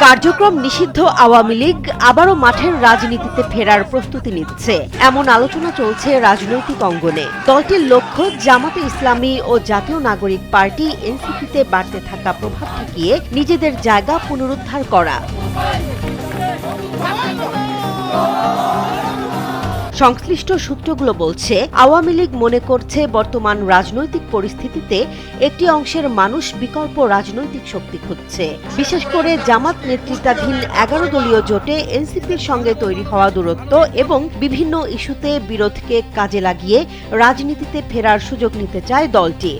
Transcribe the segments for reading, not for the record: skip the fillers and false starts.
কার্যক্রম নিষিদ্ধ আওয়ামী লীগ আবারও মাঠের রাজনীতিতে ফেরার প্রস্তুতি নিচ্ছে, এমন আলোচনা চলছে রাজনৈতিক অঙ্গনে। দলটির লক্ষ্য জামাতে ইসলামী ও জাতীয় নাগরিক পার্টি এনসিপিতে বাড়তে থাকা প্রভাব ঠেকিয়ে নিজেদের জায়গা পুনরুদ্ধার করা। সংশ্লিষ্ট সূত্রগুলো বলছে, আওয়ামী লীগ মনে করছে বর্তমান রাজনৈতিক পরিস্থিতিতে একটি অংশের মানুষ বিকল্প রাজনৈতিক শক্তি খুঁজছে। বিশেষ করে জামাত নেতৃত্বাধীন 11 দলীয় জোটে এনসিপির সঙ্গে তৈরি হওয়া দূরত্ব এবং বিভিন্ন ইস্যুতে বিরোধকে কাজে লাগিয়ে রাজনীতিতে ফেরার সুযোগ নিতে চায় দলটি।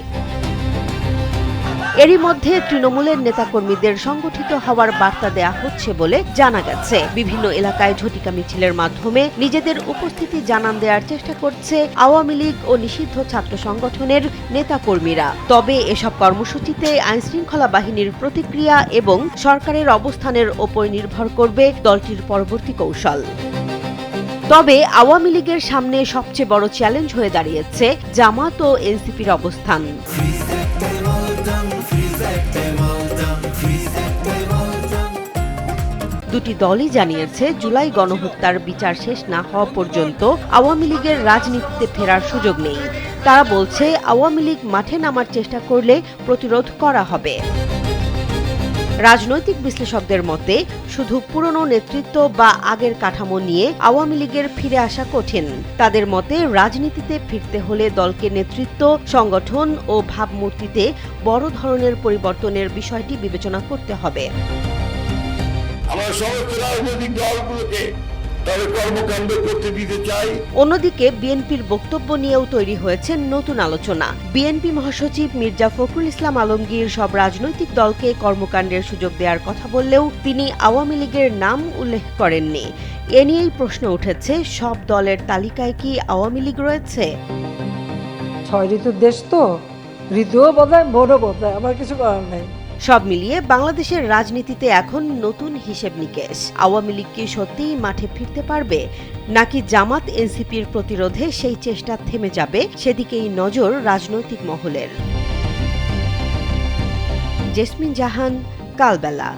এরই মধ্যে তৃণমূলের নেতাকর্মীদের সংগঠিত হওয়ার বার্তা দেয়া হচ্ছে বলে জানা গেছে। বিভিন্ন এলাকায় ঝটিকা মিছিলের মাধ্যমে নিজেদের উপস্থিতি জানান দেওয়ার চেষ্টা করছে আওয়ামী লীগ ও নিষিদ্ধ ছাত্র সংগঠনের নেতাকর্মীরা। তবে এসব কর্মসূচিতে আইনশৃঙ্খলা বাহিনীর প্রতিক্রিয়া এবং সরকারের অবস্থানের ওপর নির্ভর করবে দলটির পরবর্তী কৌশল। তবে আওয়ামী লীগের সামনে সবচেয়ে বড় চ্যালেঞ্জ হয়ে দাঁড়িয়েছে জামাত ও এনসিপির অবস্থান। দুটি দলই জানিয়েছে, জুলাই গণহত্যার বিচার শেষ না হওয়া পর্যন্ত আওয়ামী লীগের রাজনীতিতে ফেরার সুযোগ নেই। তারা বলছে, আওয়ামী লীগ মাঠে নামার চেষ্টা করলে প্রতিরোধ করা হবে। রাজনৈতিক বিশ্লেষকদের মতে, শুধু পুরনো নেতৃত্ব বা আগের কাঠামো নিয়ে আওয়ামী লীগের ফিরে আসা কঠিন। তাদের মতে, রাজনীতিতে ফিরতে হলে দলকে নেতৃত্ব, সংগঠন ও ভাবমূর্তিতে বড় ধরনের পরিবর্তনের বিষয়টি বিবেচনা করতে হবে। অন্যদিকে বিএনপির বক্তব্য নিয়েও তৈরি হয়েছে নতুন আলোচনা। বিএনপি মহাসচিব মির্জা ফখরুল ইসলাম আলমগীর সব রাজনৈতিক দলকে কর্মকাণ্ডের সুযোগ দেওয়ার কথা বললেও তিনি আওয়ামী লীগের নাম উল্লেখ করেননি। এ নিয়েই প্রশ্ন উঠেছে, সব দলের তালিকায় কি আওয়ামী লীগ রয়েছে? 6 ঋতুর দেশ তো, ঋতুও বদলায়, ভোটও বদলায়, আমার কিছু করার নেই। সব মিলিয়ে বাংলাদেশের রাজনীতিতে এখন নতুন হিসেব নিকেশ। আওয়ামী লীগ কি সত্যিই মাঠে ফিরতে পারবে, নাকি জামাত এনসিপির প্রতিরোধে সেই চেষ্টা থেমে যাবে, সেদিকেই নজর রাজনৈতিক মহলের। জেসমিন জাহান, কালবেলা।